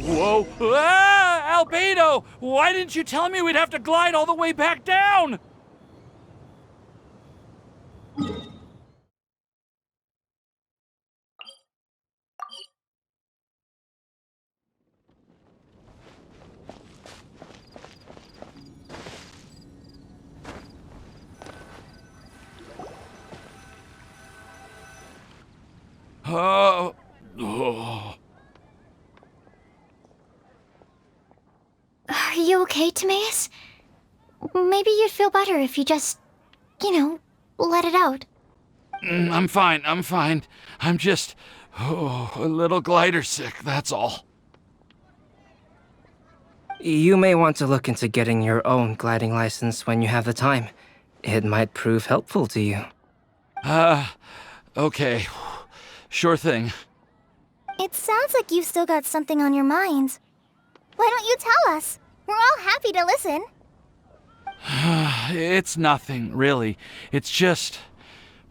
Whoa! Ah! Albedo! Why didn't you tell me we'd have to glide all the way back down? Oh. Are you okay, Timaeus? Maybe you'd feel better if you just, let it out. I'm fine. I'm just a little glider sick, that's all. You may want to look into getting your own gliding license when you have the time. It might prove helpful to you. Okay. Sure thing. It sounds like you've still got something on your mind. Why don't you tell us? We're all happy to listen. It's nothing, really. It's just...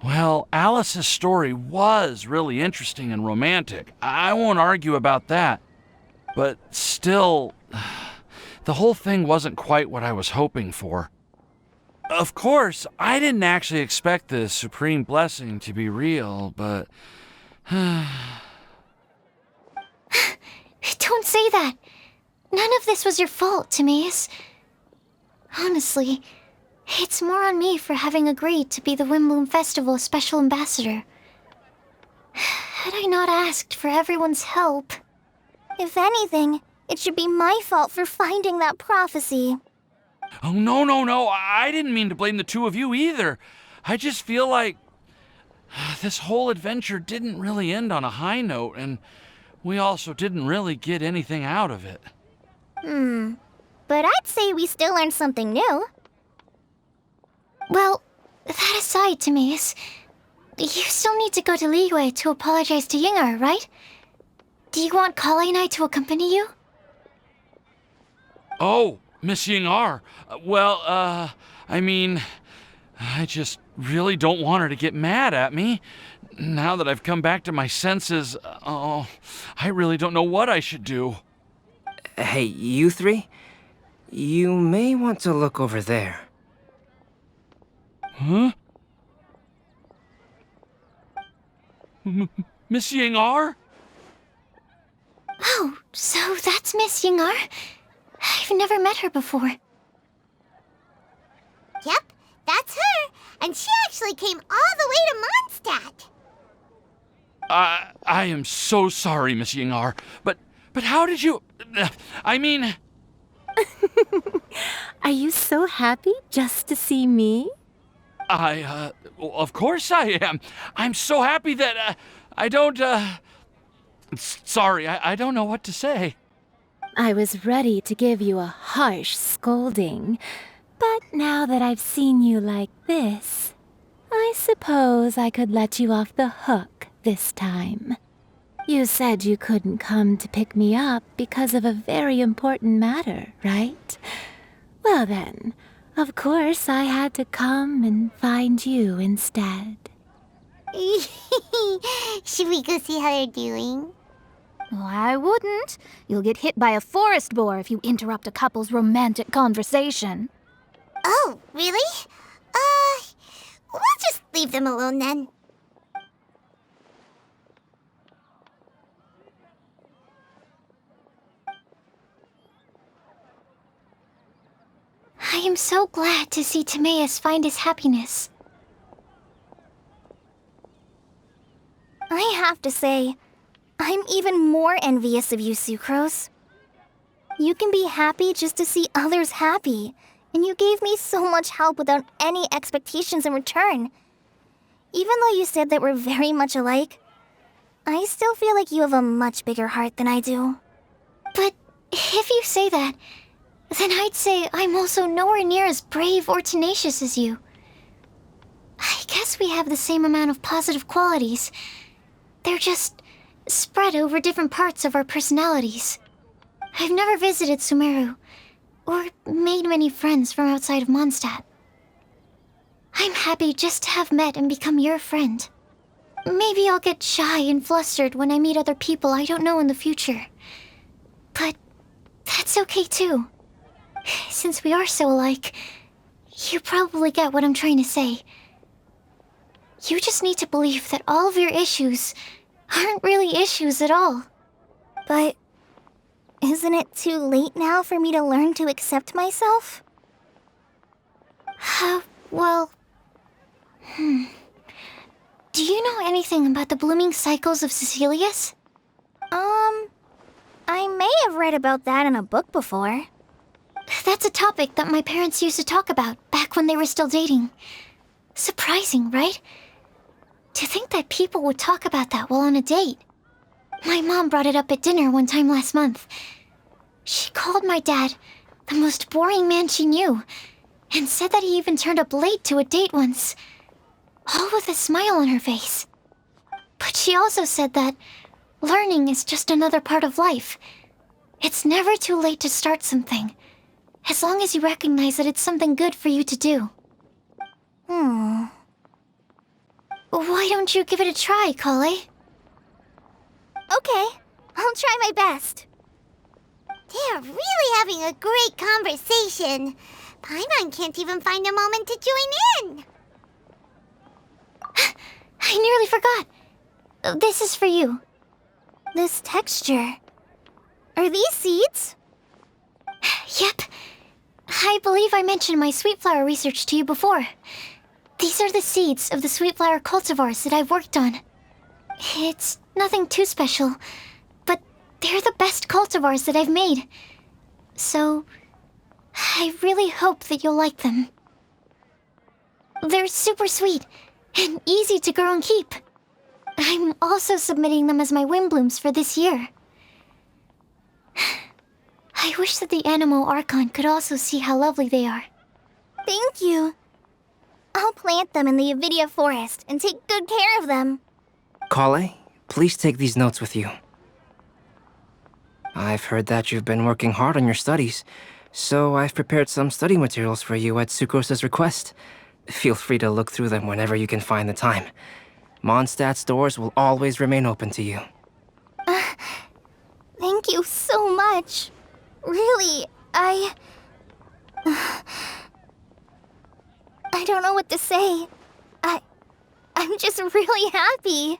Well, Alice's story was really interesting and romantic. I won't argue about that. But still, the whole thing wasn't quite what I was hoping for. Of course, I didn't actually expect the supreme blessing to be real, but... Don't say that. None of this was your fault, Timaeus. Honestly, it's more on me for having agreed to be the Windbloom Festival's special ambassador. Had I not asked for everyone's help... If anything, it should be my fault for finding that prophecy. Oh, no. I didn't mean to blame the two of you either. I just feel like... This whole adventure didn't really end on a high note, and we also didn't really get anything out of it. But I'd say we still learned something new. Well, that aside, Timaeus, you still need to go to Liyue to apologize to Yingar, right? Do you want Kali and I to accompany you? Oh, Miss Yingar. I mean... I just really don't want her to get mad at me. Now that I've come back to my senses, I really don't know what I should do. Hey, you three? You may want to look over there. Huh? Miss Yingar? Oh, so that's Miss Yingar? I've never met her before. Yep, that's her. And she actually came all the way to Mondstadt. I am so sorry, Miss Yingar, but how did you... I mean... Are you so happy just to see me? Well, of course I am. I'm so happy that, I don't, Sorry, I don't know what to say. I was ready to give you a harsh scolding, but now that I've seen you like this, I suppose I could let you off the hook this time. You said you couldn't come to pick me up because of a very important matter, right? Well then, of course I had to come and find you instead. Should we go see how they're doing? Oh, I wouldn't. You'll get hit by a forest boar if you interrupt a couple's romantic conversation. Oh, really? We'll just leave them alone then. I am so glad to see Timaeus find his happiness. I have to say, I'm even more envious of you, Sucrose. You can be happy just to see others happy, and you gave me so much help without any expectations in return. Even though you said that we're very much alike, I still feel like you have a much bigger heart than I do. But if you say that, then I'd say I'm also nowhere near as brave or tenacious as you. I guess we have the same amount of positive qualities. They're just spread over different parts of our personalities. I've never visited Sumeru, or made many friends from outside of Mondstadt. I'm happy just to have met and become your friend. Maybe I'll get shy and flustered when I meet other people I don't know in the future. But that's okay too. Since we are so alike, you probably get what I'm trying to say. You just need to believe that all of your issues aren't really issues at all. But isn't it too late now for me to learn to accept myself? Well... Do you know anything about the blooming cycles of Cecilius? I may have read about that in a book before. That's a topic that my parents used to talk about back when they were still dating. Surprising, right? To think that people would talk about that while on a date. My mom brought it up at dinner one time last month. She called my dad the most boring man she knew, and said that he even turned up late to a date once, all with a smile on her face. But she also said that learning is just another part of life. It's never too late to start something, as long as you recognize that it's something good for you to do. Why don't you give it a try, Kale? Okay, I'll try my best. They're really having a great conversation. Paimon can't even find a moment to join in. I nearly forgot. This is for you. This texture. Are these seeds? Yep. I believe I mentioned my sweet flower research to you before. These are the seeds of the sweet flower cultivars that I've worked on. It's nothing too special, but they're the best cultivars that I've made. So, I really hope that you'll like them. They're super sweet and easy to grow and keep. I'm also submitting them as my wind blooms for this year. I wish that the Animo Archon could also see how lovely they are. Thank you. I'll plant them in the Avidia forest and take good care of them. Kale, please take these notes with you. I've heard that you've been working hard on your studies, so I've prepared some study materials for you at Sucrose's request. Feel free to look through them whenever you can find the time. Mondstadt's doors will always remain open to you. Thank you so much. Really, I don't know what to say. I'm just really happy.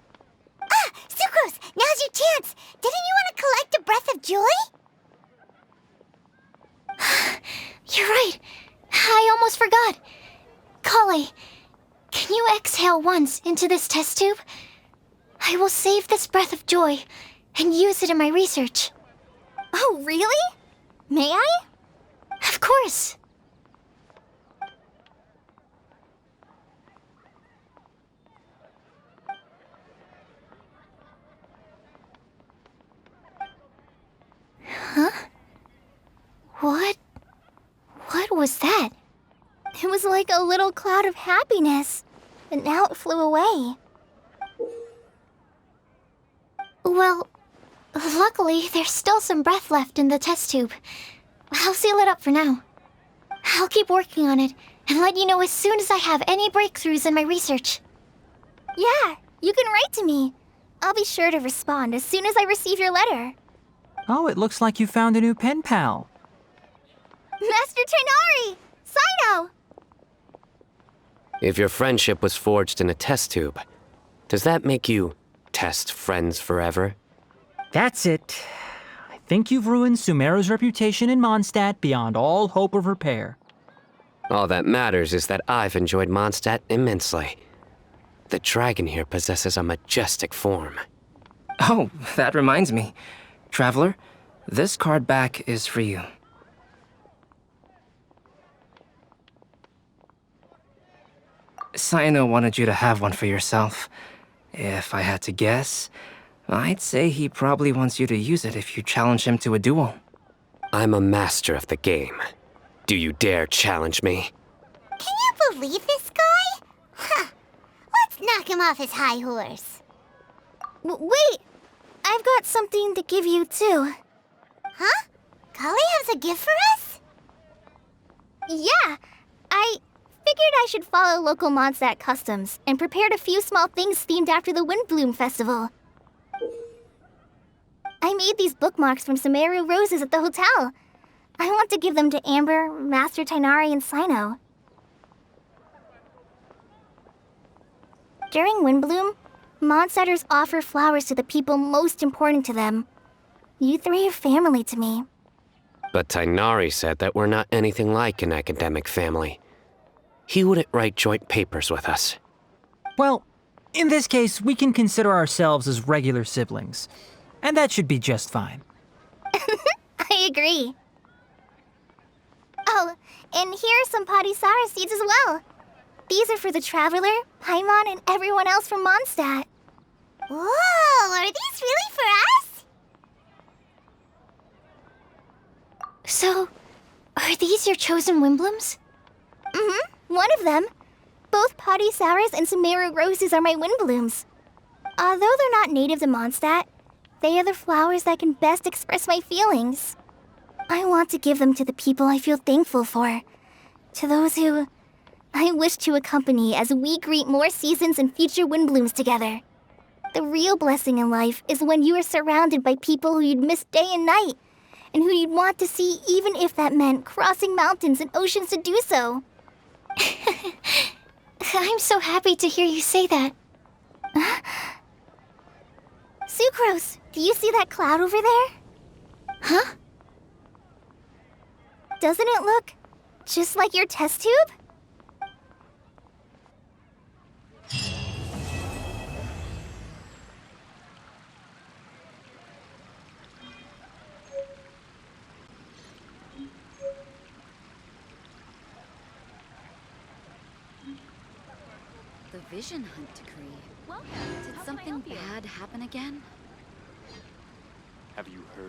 Ah, Sucrose, now's your chance. Didn't you want to collect a breath of joy? You're right. I almost forgot. Kale, can you exhale once into this test tube? I will save this breath of joy and use it in my research. Oh, really? May I? Of course. Huh? What was that? It was like a little cloud of happiness, but now it flew away. Well, luckily there's still some breath left in the test tube. I'll seal it up for now. I'll keep working on it and let you know as soon as I have any breakthroughs in my research. Yeah, you can write to me. I'll be sure to respond as soon as I receive your letter. Oh, it looks like you found a new pen pal. Master Tighnari! Cyno! If your friendship was forged in a test tube, does that make you test friends forever? That's it. I think you've ruined Sumeru's reputation in Mondstadt beyond all hope of repair. All that matters is that I've enjoyed Mondstadt immensely. The dragon here possesses a majestic form. Oh, that reminds me. Traveler, this card back is for you. Cyno wanted you to have one for yourself. If I had to guess, I'd say he probably wants you to use it if you challenge him to a duel. I'm a master of the game. Do you dare challenge me? Can you believe this guy? Huh. Let's knock him off his high horse. Wait! I've got something to give you, too. Huh? Kale has a gift for us? Yeah! I figured I should follow local Mondstadt customs and prepared a few small things themed after the Windbloom Festival. I made these bookmarks from Sumeru roses at the hotel. I want to give them to Amber, Master Tainari, and Sino. During Windbloom, Mondstadters offer flowers to the people most important to them. You three are family to me. But Tainari said that we're not anything like an academic family. He wouldn't write joint papers with us. Well, in this case, we can consider ourselves as regular siblings. And that should be just fine. I agree. Oh, and here are some Padisara seeds as well. These are for the Traveler, Paimon, and everyone else from Mondstadt. Whoa, are these really for us? So, are these your chosen Windblooms? Mm-hmm, one of them. Both Padisaras and Sumeru roses are my Windblooms. Although they're not native to Mondstadt, they are the flowers that can best express my feelings. I want to give them to the people I feel thankful for. To those who I wish to accompany as we greet more seasons and future Windblooms together. The real blessing in life is when you are surrounded by people who you'd miss day and night, and who you'd want to see even if that meant crossing mountains and oceans to do so. I'm so happy to hear you say that. Sucrose, do you see that cloud over there? Huh? Doesn't it look just like your test tube? The Vision Hunt decree. Did something bad happen again? Have you heard?